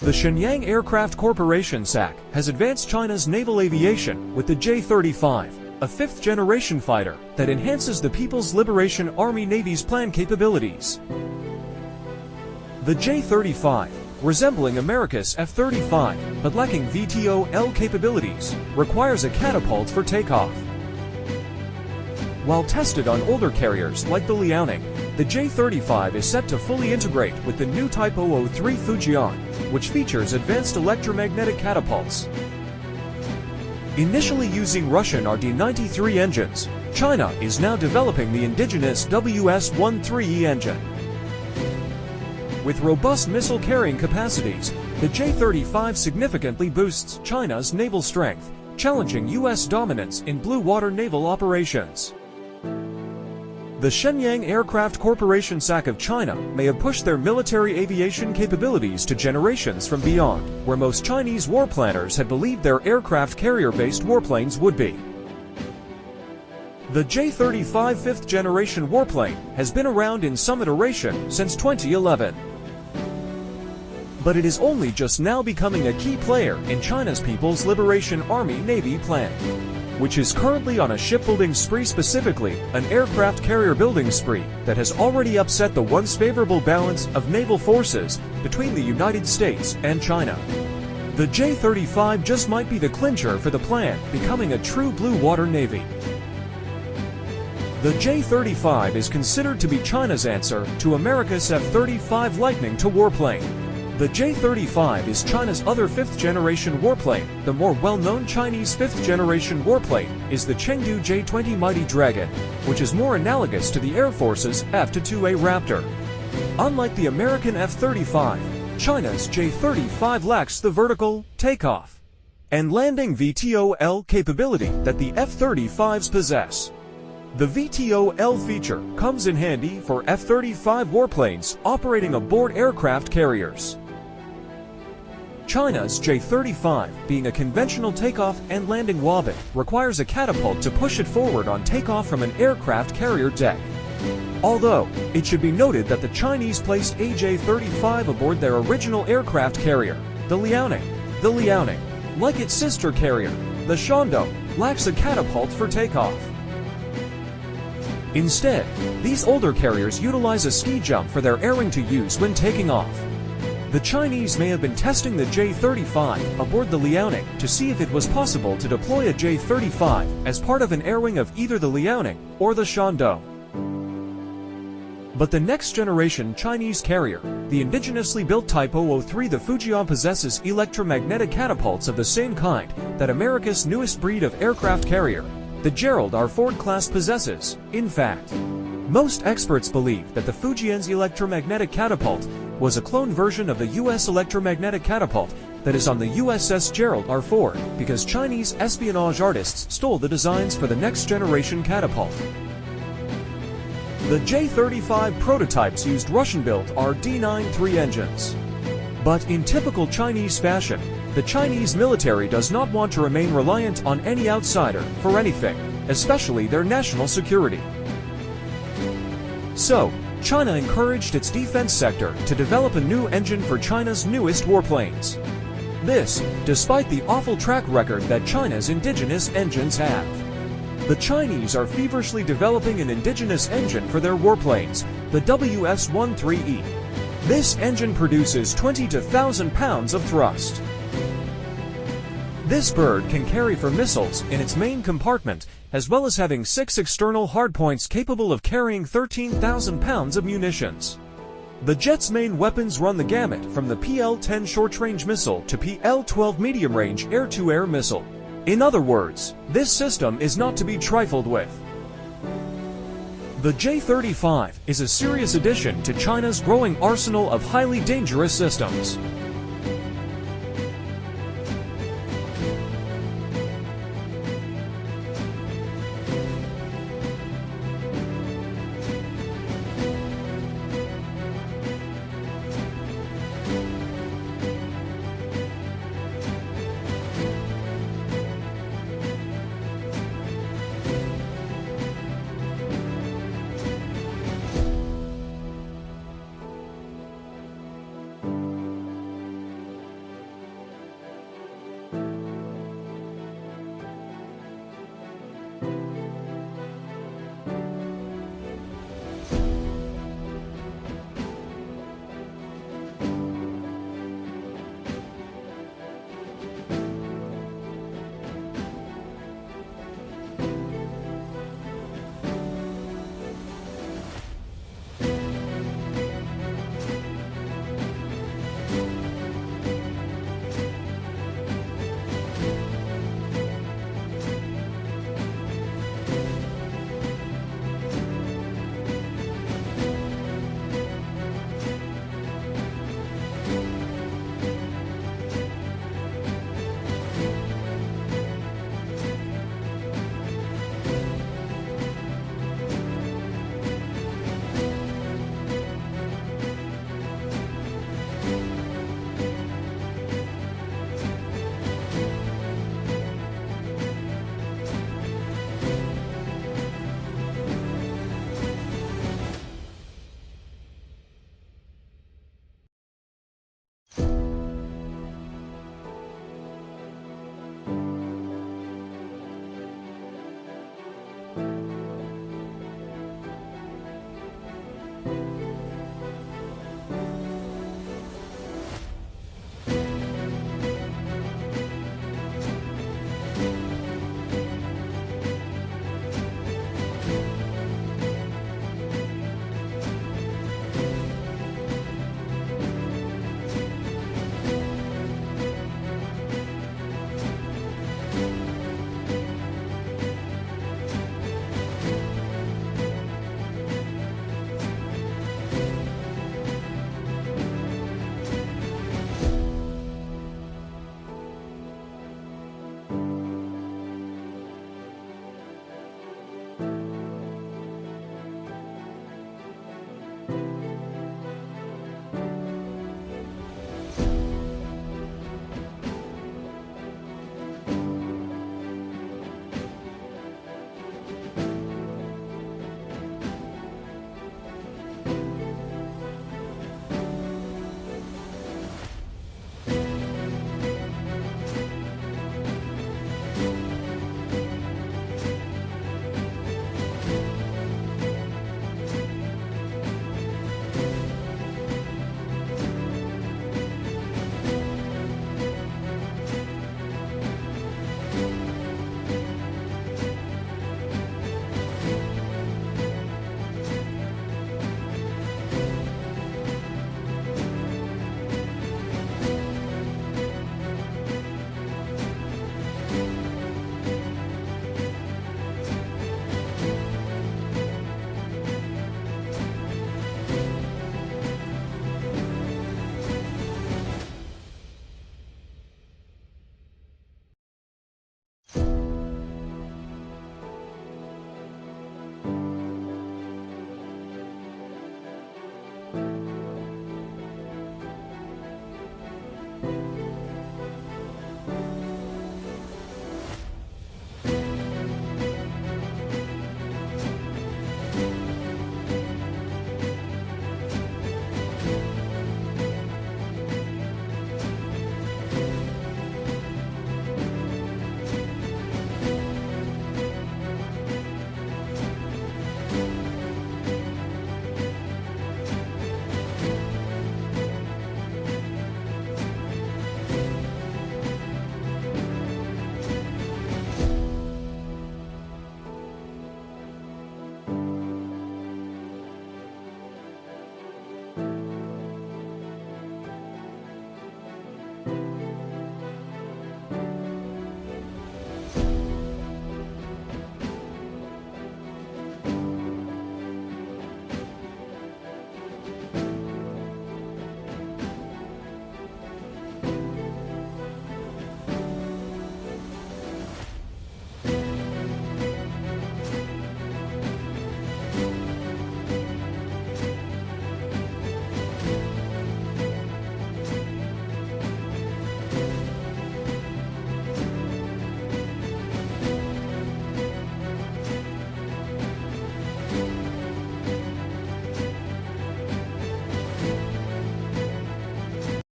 The Shenyang Aircraft Corporation (SAC) has advanced China's naval aviation with the J-35, a fifth-generation fighter that enhances the People's Liberation Army Navy's planned capabilities. The J-35, resembling America's F-35 but lacking VTOL capabilities, requires a catapult for takeoff. While tested on older carriers like the Liaoning, the J-35 is set to fully integrate with the new Type 003 Fujian, which features advanced electromagnetic catapults. Initially using Russian RD-93 engines, China is now developing the indigenous WS-13E engine. With robust missile-carrying capacities, the J-35 significantly boosts China's naval strength, challenging U.S. dominance in blue water naval operations. The Shenyang Aircraft Corporation (SAC) of China may have pushed their military aviation capabilities to generations from beyond, where most Chinese war planners had believed their aircraft carrier-based warplanes would be. The J-35 fifth-generation warplane has been around in some iteration since 2011. But it is only just now becoming a key player in China's People's Liberation Army Navy plan, which is currently on a shipbuilding spree, specifically an aircraft carrier building spree that has already upset the once favorable balance of naval forces between the United States and China. The J-35 just might be the clincher for the plan becoming a true blue water navy. The J-35 is considered to be China's answer to America's F-35 Lightning II warplane. The J-35 is China's other fifth-generation warplane. The more well-known Chinese fifth-generation warplane is the Chengdu J-20 Mighty Dragon, which is more analogous to the Air Force's F-22A Raptor. Unlike the American F-35, China's J-35 lacks the vertical, takeoff, and landing VTOL capability that the F-35s possess. The VTOL feature comes in handy for F-35 warplanes operating aboard aircraft carriers. China's J-35, being a conventional takeoff and landing Wabin, requires a catapult to push it forward on takeoff from an aircraft carrier deck. Although, it should be noted that the Chinese placed a J-35 aboard their original aircraft carrier, the Liaoning. The Liaoning, like its sister carrier, the Shandong, lacks a catapult for takeoff. Instead, these older carriers utilize a ski jump for their airing to use when taking off. The Chinese may have been testing the J-35 aboard the Liaoning to see if it was possible to deploy a J-35 as part of an airwing of either the Liaoning or the Shandong. But the next-generation Chinese carrier, the indigenously built Type 003, the Fujian, possesses electromagnetic catapults of the same kind that America's newest breed of aircraft carrier, the Gerald R. Ford class, possesses. In fact, most experts believe that the Fujian's electromagnetic catapult was a clone version of the U.S. electromagnetic catapult that is on the USS Gerald R. Ford, because Chinese espionage artists stole the designs for the next-generation catapult. The J-35 prototypes used Russian-built RD-93 engines. But in typical Chinese fashion, the Chinese military does not want to remain reliant on any outsider for anything, especially their national security. So, China encouraged its defense sector to develop a new engine for China's newest warplanes. This, despite the awful track record that China's indigenous engines have. The Chinese are feverishly developing an indigenous engine for their warplanes, the WS-13E. This engine produces 20 to 1,000 pounds of thrust. This bird can carry 4 missiles in its main compartment, as well as having 6 external hardpoints capable of carrying 13,000 pounds of munitions. The jet's main weapons run the gamut from the PL-10 short-range missile to PL-12 medium-range air-to-air missile. In other words, this system is not to be trifled with. The J-35 is a serious addition to China's growing arsenal of highly dangerous systems.